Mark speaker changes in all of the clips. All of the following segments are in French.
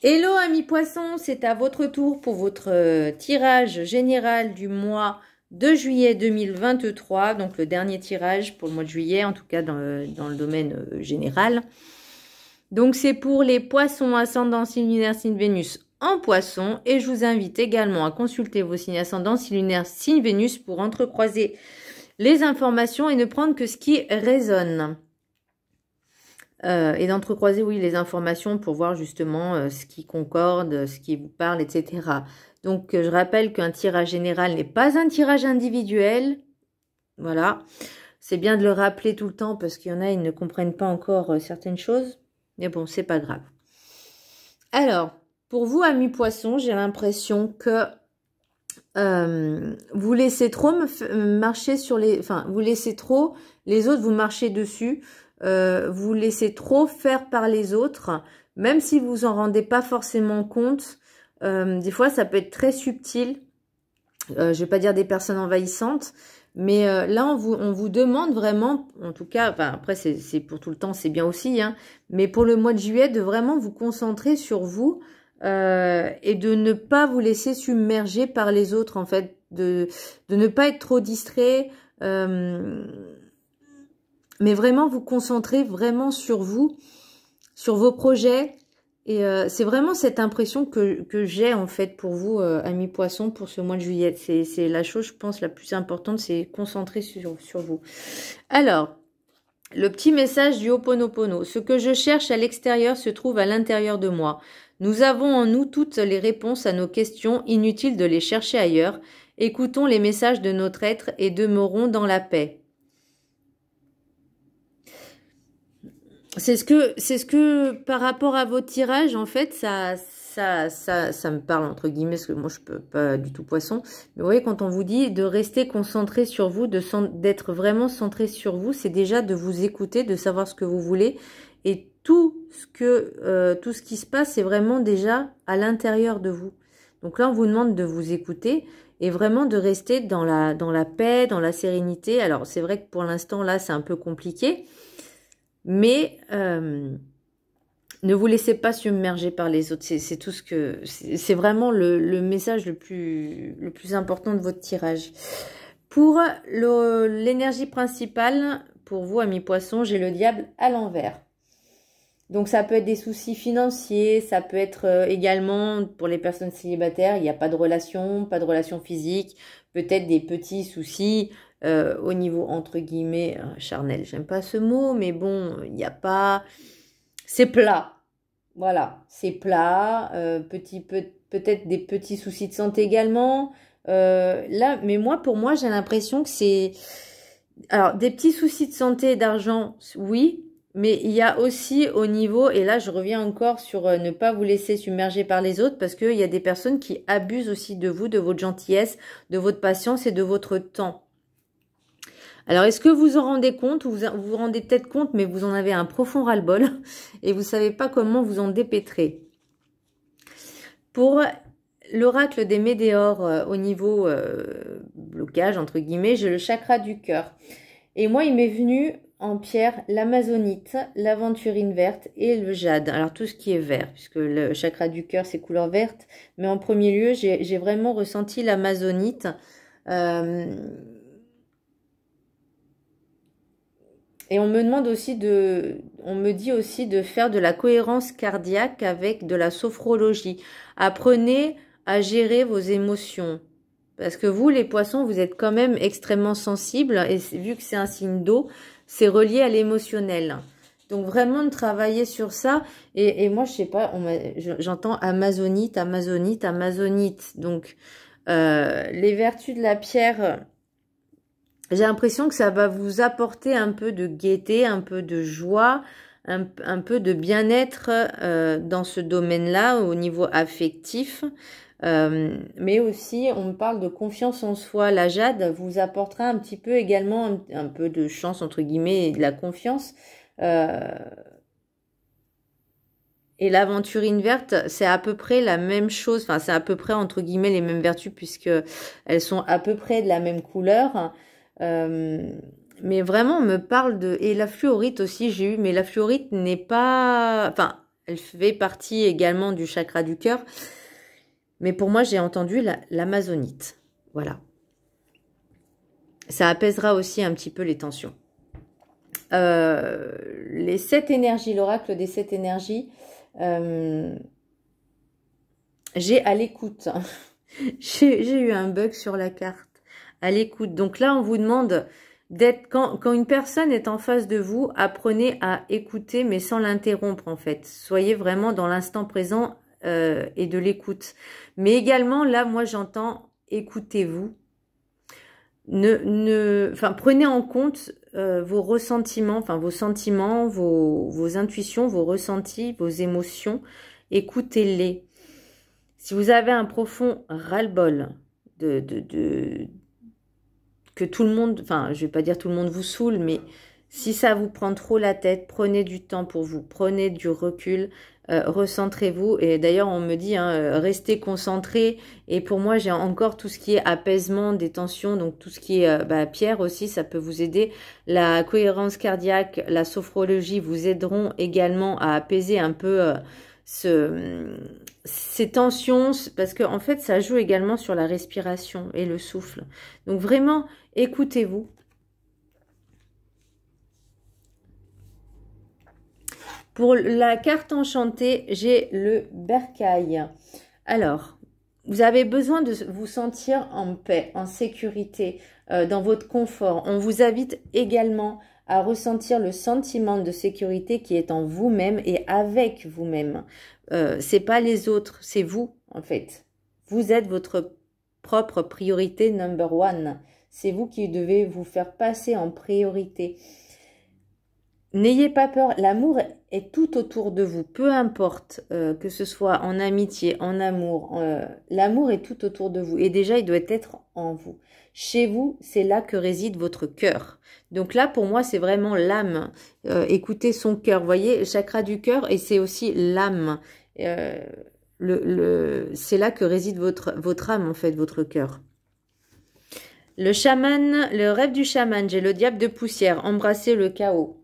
Speaker 1: Hello amis poissons, c'est à votre tour pour votre tirage général du mois de juillet 2023. Donc le dernier tirage pour le mois de juillet, en tout cas dans le domaine général. Donc c'est pour les poissons ascendant signe lunaire signe Vénus en poisson. Et je vous invite également à consulter vos signes ascendants signe lunaire signe Vénus pour entrecroiser les informations et ne prendre que ce qui résonne. Et d'entrecroiser, oui, les informations pour voir justement ce qui concorde, ce qui vous parle, etc. Donc, je rappelle qu'un tirage général n'est pas un tirage individuel. Voilà. C'est bien de le rappeler tout le temps parce qu'il y en a, ils ne comprennent pas encore certaines choses. Mais bon, c'est pas grave. Alors, pour vous, amis poissons, j'ai l'impression que vous laissez trop marcher sur les... Enfin, vous laissez trop les autres vous marcher dessus. Vous laissez trop faire par les autres, même si vous en rendez pas forcément compte. Des fois, ça peut être très subtil. Je vais pas dire des personnes envahissantes, mais là, on vous demande vraiment, en tout cas, enfin, après, c'est pour tout le temps, c'est bien aussi, hein, mais pour le mois de juillet, de vraiment vous concentrer sur vous et de ne pas vous laisser submerger par les autres, en fait, de ne pas être trop distrait. Mais vraiment vous concentrer vraiment sur vous, sur vos projets. Et c'est vraiment cette impression que j'ai en fait pour vous, amis poissons, pour ce mois de juillet. C'est la chose, je pense, la plus importante, c'est concentrer sur vous. Alors, le petit message du Ho'oponopono. Ce que je cherche à l'extérieur se trouve à l'intérieur de moi. Nous avons en nous toutes les réponses à nos questions, inutile de les chercher ailleurs. Écoutons les messages de notre être et demeurons dans la paix. C'est ce que par rapport à vos tirages, en fait, ça me parle entre guillemets, parce que moi je peux pas du tout poisson. Mais vous voyez, quand on vous dit de rester concentré sur vous, d'être vraiment centré sur vous, c'est déjà de vous écouter, de savoir ce que vous voulez. Et tout ce qui se passe, c'est vraiment déjà à l'intérieur de vous. Donc là, on vous demande de vous écouter et vraiment de rester dans la paix, dans la sérénité. Alors c'est vrai que pour l'instant, là, c'est un peu compliqué. Mais ne vous laissez pas submerger par les autres. C'est tout ce que c'est vraiment le message le plus important de votre tirage. Pour l'énergie principale, pour vous, amis poissons, j'ai le diable à l'envers. Donc ça peut être des soucis financiers, ça peut être également pour les personnes célibataires, il n'y a pas de relation physique, peut-être des petits soucis au niveau entre guillemets charnel. J'aime pas ce mot, mais bon, il n'y a pas... C'est plat. Voilà, c'est plat. Peut-être des petits soucis de santé également. Là, mais pour moi, j'ai l'impression que c'est... Alors, des petits soucis de santé et d'argent, oui. Mais il y a aussi au niveau, et là je reviens encore sur ne pas vous laisser submerger par les autres, parce qu'il y a des personnes qui abusent aussi de vous, de votre gentillesse, de votre patience et de votre temps. Alors, est-ce que vous en rendez compte, ou vous vous rendez peut-être compte, mais vous en avez un profond ras-le-bol, et vous ne savez pas comment vous en dépêtrer. Pour l'oracle des météores au niveau blocage, entre guillemets, j'ai le chakra du cœur. Et moi, il m'est venu en pierre l'amazonite, l'aventurine verte et le jade. Alors tout ce qui est vert, puisque le chakra du cœur c'est couleur verte, mais en premier lieu j'ai vraiment ressenti l'amazonite. Et on me demande aussi on me dit aussi de faire de la cohérence cardiaque avec de la sophrologie. Apprenez à gérer vos émotions. Parce que vous, les poissons, vous êtes quand même extrêmement sensibles. Et vu que c'est un signe d'eau, c'est relié à l'émotionnel. Donc vraiment de travailler sur ça. Et moi, je sais pas, j'entends amazonite. Donc les vertus de la pierre, j'ai l'impression que ça va vous apporter un peu de gaieté, un peu de joie, un peu de bien-être dans ce domaine-là au niveau affectif. Mais aussi on me parle de confiance en soi. La jade vous apportera un petit peu également un peu de chance entre guillemets et de la confiance. Et l'aventurine verte, c'est à peu près la même chose. Enfin, c'est à peu près entre guillemets les mêmes vertus puisque elles sont à peu près de la même couleur. Mais vraiment on me parle de... Et la fluorite aussi j'ai eu, mais la fluorite n'est pas... Enfin, elle fait partie également du chakra du cœur. Mais pour moi, j'ai entendu l'amazonite. Voilà. Ça apaisera aussi un petit peu les tensions. Les 7 énergies, l'oracle des 7 énergies, j'ai à l'écoute. J'ai eu un bug sur la carte. À l'écoute. Donc là, on vous demande d'être, quand une personne est en face de vous, apprenez à écouter, mais sans l'interrompre en fait. Soyez vraiment dans l'instant présent et de l'écoute. Mais également, là, moi, j'entends écoutez-vous. Prenez en compte vos ressentiments, vos sentiments, vos intuitions, vos ressentis, vos émotions. Écoutez-les. Si vous avez un profond ras-le-bol que tout le monde, je vais pas dire tout le monde vous saoule, mais si ça vous prend trop la tête, prenez du temps pour vous, prenez du recul, recentrez-vous. Et d'ailleurs, on me dit, restez concentré. Et pour moi, j'ai encore tout ce qui est apaisement des tensions, donc tout ce qui est pierre aussi, ça peut vous aider. La cohérence cardiaque, la sophrologie vous aideront également à apaiser un peu ces tensions, parce que en fait, ça joue également sur la respiration et le souffle. Donc vraiment, écoutez-vous. Pour la carte enchantée, j'ai le bercail. Alors, vous avez besoin de vous sentir en paix, en sécurité, dans votre confort. On vous invite également à ressentir le sentiment de sécurité qui est en vous-même et avec vous-même. C'est pas les autres, c'est vous en fait. Vous êtes votre propre priorité number one. C'est vous qui devez vous faire passer en priorité. N'ayez pas peur, l'amour est tout autour de vous, peu importe que ce soit en amitié, en amour, l'amour est tout autour de vous et déjà il doit être en vous. Chez vous, c'est là que réside votre cœur. Donc là, pour moi, c'est vraiment l'âme. Écoutez son cœur, vous voyez, chakra du cœur et c'est aussi l'âme. C'est là que réside votre âme en fait, votre cœur. Le chaman, le rêve du chaman, j'ai le diable de poussière, embrasser le chaos.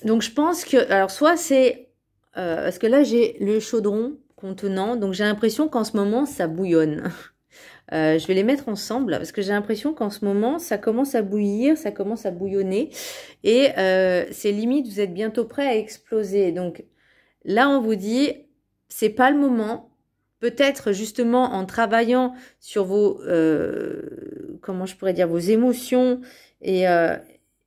Speaker 1: Donc, je pense que... Alors, soit c'est... parce que là, j'ai le chaudron contenant. Donc, j'ai l'impression qu'en ce moment, ça bouillonne. Je vais les mettre ensemble parce que j'ai l'impression qu'en ce moment, ça commence à bouillir, ça commence à bouillonner. Et c'est limite, vous êtes bientôt prêt à exploser. Donc, là, on vous dit, c'est pas le moment. Peut-être justement en travaillant sur vos... comment je pourrais dire, vos émotions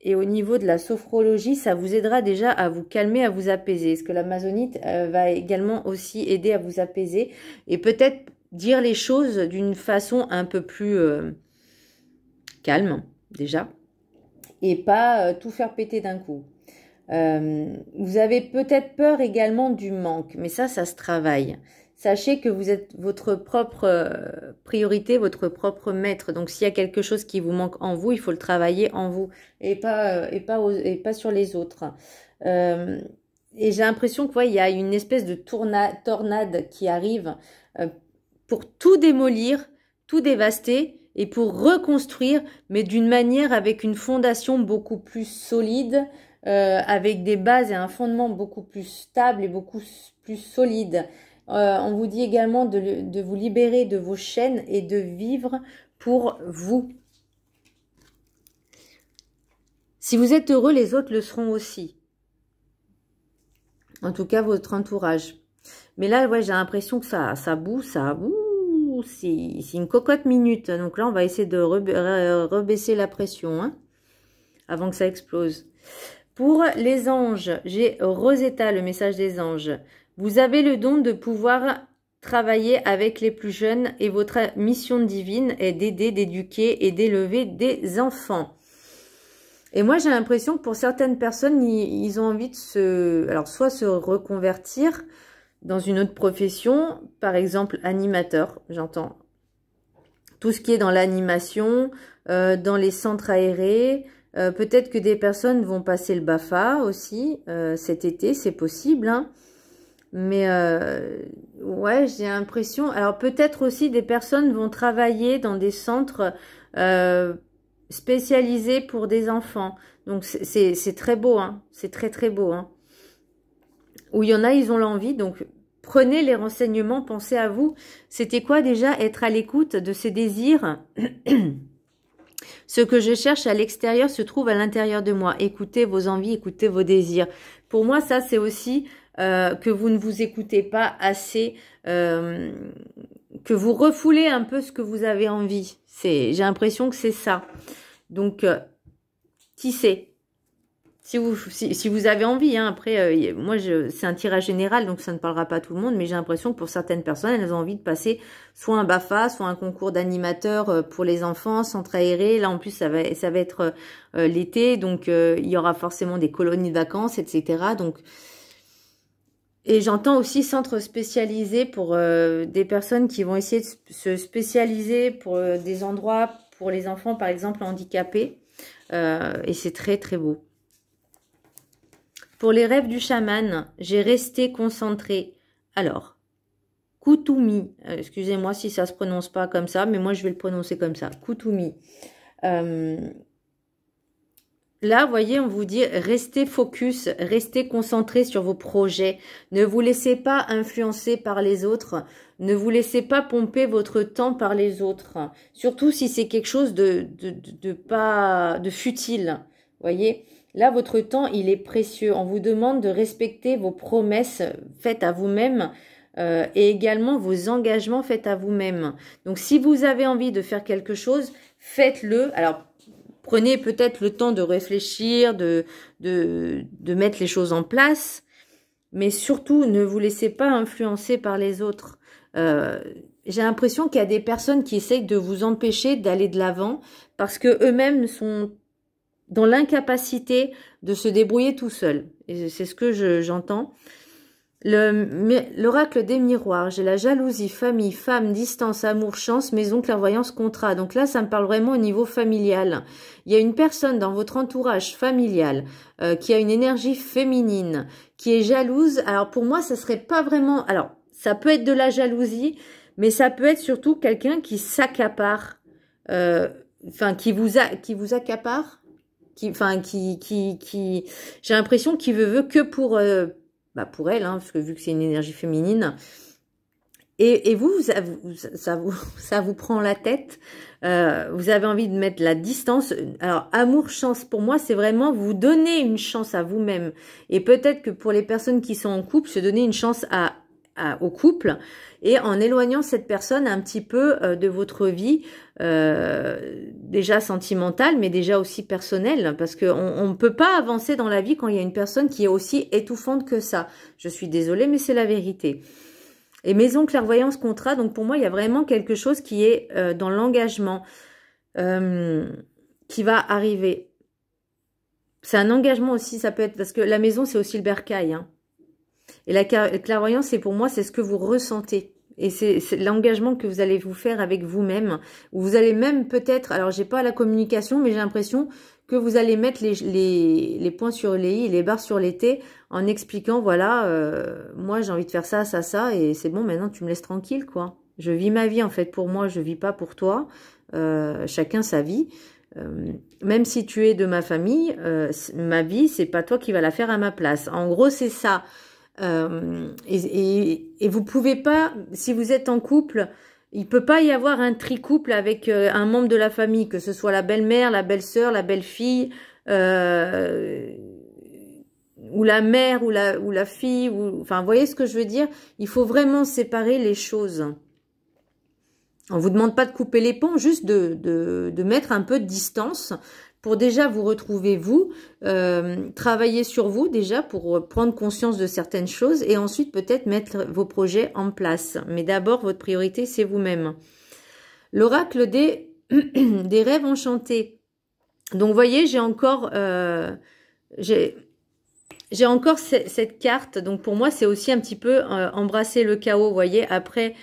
Speaker 1: et au niveau de la sophrologie, ça vous aidera déjà à vous calmer, à vous apaiser. Parce que l'amazonite va également aussi aider à vous apaiser. Et peut-être dire les choses d'une façon un peu plus calme, déjà. Et pas tout faire péter d'un coup. Vous avez peut-être peur également du manque. Mais ça se travaille. Sachez que vous êtes votre propre priorité, votre propre maître. Donc, s'il y a quelque chose qui vous manque en vous, il faut le travailler en vous et pas sur les autres. Et j'ai l'impression qu'il y a une espèce de tornade qui arrive pour tout démolir, tout dévaster et pour reconstruire, mais d'une manière avec une fondation beaucoup plus solide, avec des bases et un fondement beaucoup plus stable et beaucoup plus solide. On vous dit également de vous libérer de vos chaînes et de vivre pour vous. Si vous êtes heureux, les autres le seront aussi. En tout cas, votre entourage. Mais là, ouais, j'ai l'impression que ça boue, c'est une cocotte minute. Donc là, on va essayer de rebaisser la pression avant que ça explose. Pour les anges, j'ai Rosetta, le message des anges. Vous avez le don de pouvoir travailler avec les plus jeunes et votre mission divine est d'aider, d'éduquer et d'élever des enfants. Et moi, j'ai l'impression que pour certaines personnes, ils ont envie de soit se reconvertir dans une autre profession, par exemple animateur, j'entends. Tout ce qui est dans l'animation, dans les centres aérés, peut-être que des personnes vont passer le BAFA aussi cet été, c'est possible, hein. Mais ouais, j'ai l'impression... Alors peut-être aussi des personnes vont travailler dans des centres spécialisés pour des enfants. Donc, c'est très beau, hein. C'est très, très beau, hein. Où il y en a, ils ont l'envie. Donc, prenez les renseignements, pensez à vous. C'était quoi déjà? Être à l'écoute de ses désirs. Ce que je cherche à l'extérieur se trouve à l'intérieur de moi. Écoutez vos envies, écoutez vos désirs. Pour moi, ça, c'est aussi que vous ne vous écoutez pas assez, que vous refoulez un peu ce que vous avez envie. J'ai l'impression que c'est ça. Donc, tissez. Si vous avez envie, hein, après, moi, c'est un tirage général, donc ça ne parlera pas à tout le monde, mais j'ai l'impression que pour certaines personnes, elles ont envie de passer soit un BAFA, soit un concours d'animateur pour les enfants, centre aéré. Là, en plus, ça va être l'été, donc il y aura forcément des colonies de vacances, etc. Donc, et j'entends aussi centre spécialisé pour des personnes qui vont essayer de se spécialiser pour des endroits pour les enfants, par exemple, handicapés. Et c'est très, très beau. Pour les rêves du chaman, j'ai resté concentré. Alors, Kutumi, excusez-moi si ça se prononce pas comme ça, mais moi je vais le prononcer comme ça, Kutumi. Là, vous voyez, on vous dit, restez focus, restez concentré sur vos projets. Ne vous laissez pas influencer par les autres. Ne vous laissez pas pomper votre temps par les autres. Surtout si c'est quelque chose de futile. Vous voyez ? Là, votre temps, il est précieux. On vous demande de respecter vos promesses faites à vous-même et également vos engagements faits à vous-même. Donc, si vous avez envie de faire quelque chose, faites-le. Alors, prenez peut-être le temps de réfléchir, de mettre les choses en place, mais surtout, ne vous laissez pas influencer par les autres. J'ai l'impression qu'il y a des personnes qui essayent de vous empêcher d'aller de l'avant parce que eux-mêmes sont dans l'incapacité de se débrouiller tout seul. Et c'est ce que j'entends. L'oracle des miroirs, j'ai la jalousie, famille, femme, distance, amour, chance, maison, clairvoyance, contrat. Donc là, ça me parle vraiment au niveau familial. Il y a une personne dans votre entourage familial qui a une énergie féminine, qui est jalouse. Alors pour moi, ça serait pas vraiment... Alors, ça peut être de la jalousie, mais ça peut être surtout quelqu'un qui s'accapare. Enfin, qui vous accapare. J'ai l'impression qu'il veut que pour elle, hein, parce que vu que c'est une énergie féminine, et vous, ça vous prend la tête, vous avez envie de mettre la distance. Alors, amour, chance, pour moi, c'est vraiment vous donner une chance à vous-même, et peut-être que pour les personnes qui sont en couple, se donner une chance au couple, et en éloignant cette personne un petit peu de votre vie, déjà sentimentale, mais déjà aussi personnelle, parce qu'on ne peut pas avancer dans la vie quand il y a une personne qui est aussi étouffante que ça. Je suis désolée, mais c'est la vérité. Et maison, clairvoyance, contrat, donc pour moi, il y a vraiment quelque chose qui est dans l'engagement, qui va arriver. C'est un engagement aussi, ça peut être, parce que la maison, c'est aussi le bercail, hein. Et la clairvoyance, c'est pour moi, c'est ce que vous ressentez. Et c'est l'engagement que vous allez vous faire avec vous-même. Vous allez même peut-être, alors j'ai pas la communication, mais j'ai l'impression que vous allez mettre les points sur les i et les barres sur les t en expliquant, voilà, moi j'ai envie de faire ça, ça, ça, et c'est bon, maintenant tu me laisses tranquille, quoi. Je vis ma vie, en fait, pour moi, je vis pas pour toi. Chacun sa vie. Même si tu es de ma famille, ma vie, c'est pas toi qui vas la faire à ma place. En gros, c'est ça. Et vous pouvez pas, si vous êtes en couple, il peut pas y avoir un tricouple avec un membre de la famille, que ce soit la belle-mère, la belle-sœur, la belle-fille, ou la mère, ou la fille, enfin, vous voyez ce que je veux dire? Il faut vraiment séparer les choses. On vous demande pas de couper les ponts, juste de mettre un peu de distance pour déjà vous retrouver vous, travailler sur vous déjà pour prendre conscience de certaines choses et ensuite peut-être mettre vos projets en place. Mais d'abord, votre priorité, c'est vous-même. L'oracle des rêves enchantés. Donc, vous voyez, j'ai encore cette carte. Donc, pour moi, c'est aussi un petit peu embrasser le chaos. Vous voyez, après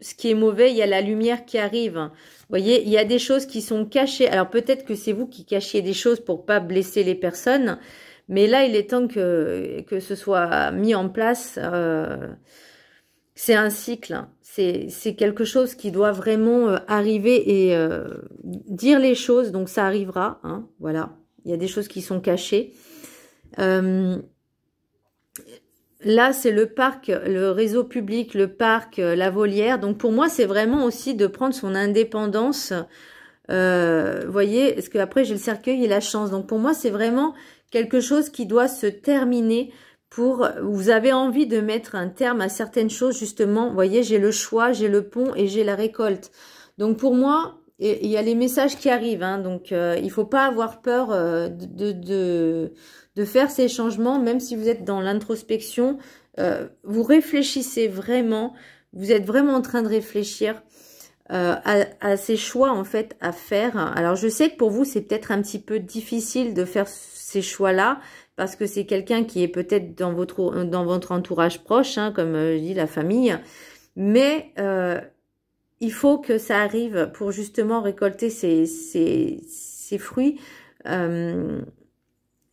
Speaker 1: ce qui est mauvais, il y a la lumière qui arrive. Vous voyez, il y a des choses qui sont cachées. Alors peut-être que c'est vous qui cachiez des choses pour pas blesser les personnes, mais là, il est temps que ce soit mis en place. C'est un cycle. C'est quelque chose qui doit vraiment arriver et dire les choses. Donc ça arrivera, hein, voilà. Il y a des choses qui sont cachées. Là, c'est le parc, le réseau public, le parc, la volière. Donc, pour moi, c'est vraiment aussi de prendre son indépendance. Voyez, parce qu'après, j'ai le cercueil et la chance. Donc, pour moi, c'est vraiment quelque chose qui doit se terminer pour... Vous avez envie de mettre un terme à certaines choses, justement. Vous voyez, j'ai le choix, j'ai le pont et j'ai la récolte. Donc, pour moi... Et il y a les messages qui arrivent, hein, donc il faut pas avoir peur de faire ces changements, même si vous êtes dans l'introspection. Vous réfléchissez vraiment, vous êtes vraiment en train de réfléchir à ces choix en fait à faire. Alors je sais que pour vous c'est peut-être un petit peu difficile de faire ces choix-là, parce que c'est quelqu'un qui est peut-être dans votre entourage proche, hein, comme je dis, la famille, mais... il faut que ça arrive pour justement récolter ces fruits.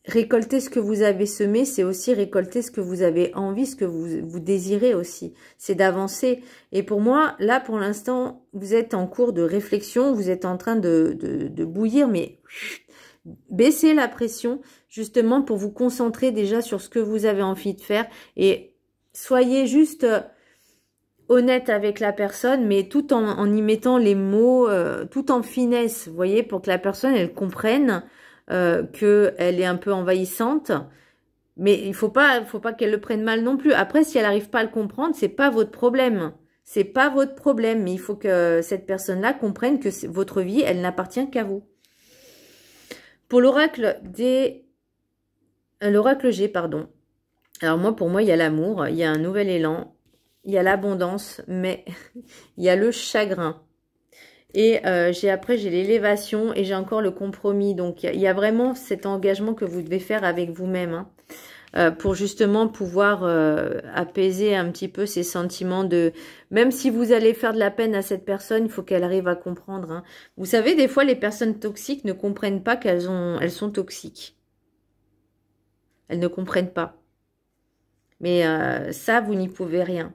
Speaker 1: Récolter ce que vous avez semé, c'est aussi récolter ce que vous avez envie, ce que vous désirez aussi. C'est d'avancer. Et pour moi, là, pour l'instant, vous êtes en cours de réflexion, vous êtes en train de bouillir, mais baissez la pression justement pour vous concentrer déjà sur ce que vous avez envie de faire. Et soyez juste... honnête avec la personne, mais tout en y mettant les mots, tout en finesse, vous voyez, pour que la personne, elle comprenne qu'elle est un peu envahissante. Mais il faut pas qu'elle le prenne mal non plus. Après, si elle n'arrive pas à le comprendre, c'est pas votre problème. C'est pas votre problème, mais il faut que cette personne-là comprenne que votre vie, elle n'appartient qu'à vous. Pour l'oracle G, pardon. Alors moi, pour moi, il y a l'amour, il y a un nouvel élan. Il y a l'abondance, mais il y a le chagrin. Et après, j'ai l'élévation et j'ai encore le compromis. Donc, il y a vraiment cet engagement que vous devez faire avec vous-même, hein, pour justement pouvoir apaiser un petit peu ces sentiments de... Même si vous allez faire de la peine à cette personne, il faut qu'elle arrive à comprendre. Hein. Vous savez, des fois, les personnes toxiques ne comprennent pas elles sont toxiques. Elles ne comprennent pas. Mais ça, vous n'y pouvez rien.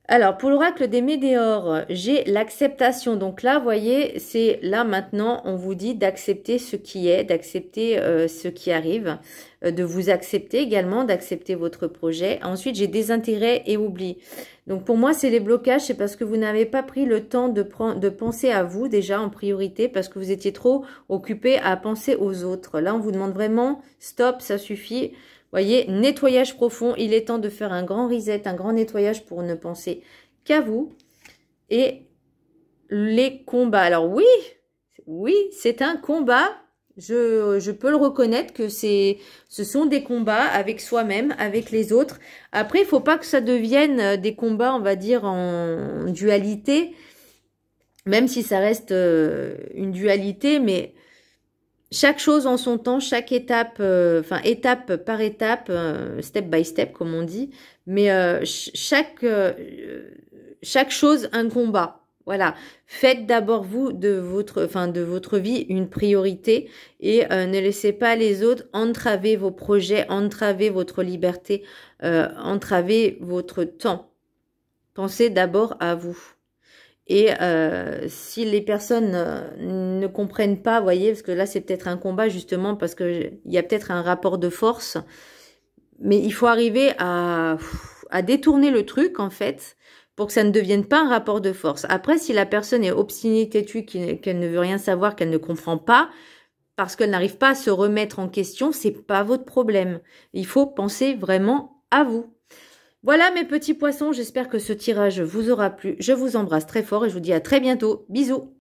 Speaker 1: Alors, pour l'oracle des météores, j'ai l'acceptation. Donc là, vous voyez, c'est là maintenant, on vous dit d'accepter ce qui est, d'accepter ce qui arrive, de vous accepter également, d'accepter votre projet. Ensuite, j'ai désintérêt et oubli. Donc pour moi, c'est les blocages, c'est parce que vous n'avez pas pris le temps de penser à vous déjà en priorité, parce que vous étiez trop occupé à penser aux autres. Là, on vous demande vraiment, stop, ça suffit. Voyez, nettoyage profond, il est temps de faire un grand reset, un grand nettoyage pour ne penser qu'à vous. Et les combats. Alors oui, c'est un combat. Je peux le reconnaître que ce sont des combats avec soi-même, avec les autres. Après, il ne faut pas que ça devienne des combats, on va dire, en dualité. Même si ça reste une dualité, mais... Chaque chose en son temps, chaque étape, étape par étape, step by step, comme on dit. Mais chaque chose, un combat. Voilà. Faites d'abord vous, de votre vie, une priorité. Et ne laissez pas les autres entraver vos projets, entraver votre liberté, entraver votre temps. Pensez d'abord à vous. Et si les personnes ne comprennent pas, vous voyez, parce que là, c'est peut-être un combat, justement, parce qu'il y a peut-être un rapport de force. Mais il faut arriver à détourner le truc, en fait, pour que ça ne devienne pas un rapport de force. Après, si la personne est obstinée, têtue, qu'elle ne veut rien savoir, qu'elle ne comprend pas, parce qu'elle n'arrive pas à se remettre en question, c'est pas votre problème. Il faut penser vraiment à vous. Voilà mes petits poissons, j'espère que ce tirage vous aura plu. Je vous embrasse très fort et je vous dis à très bientôt. Bisous!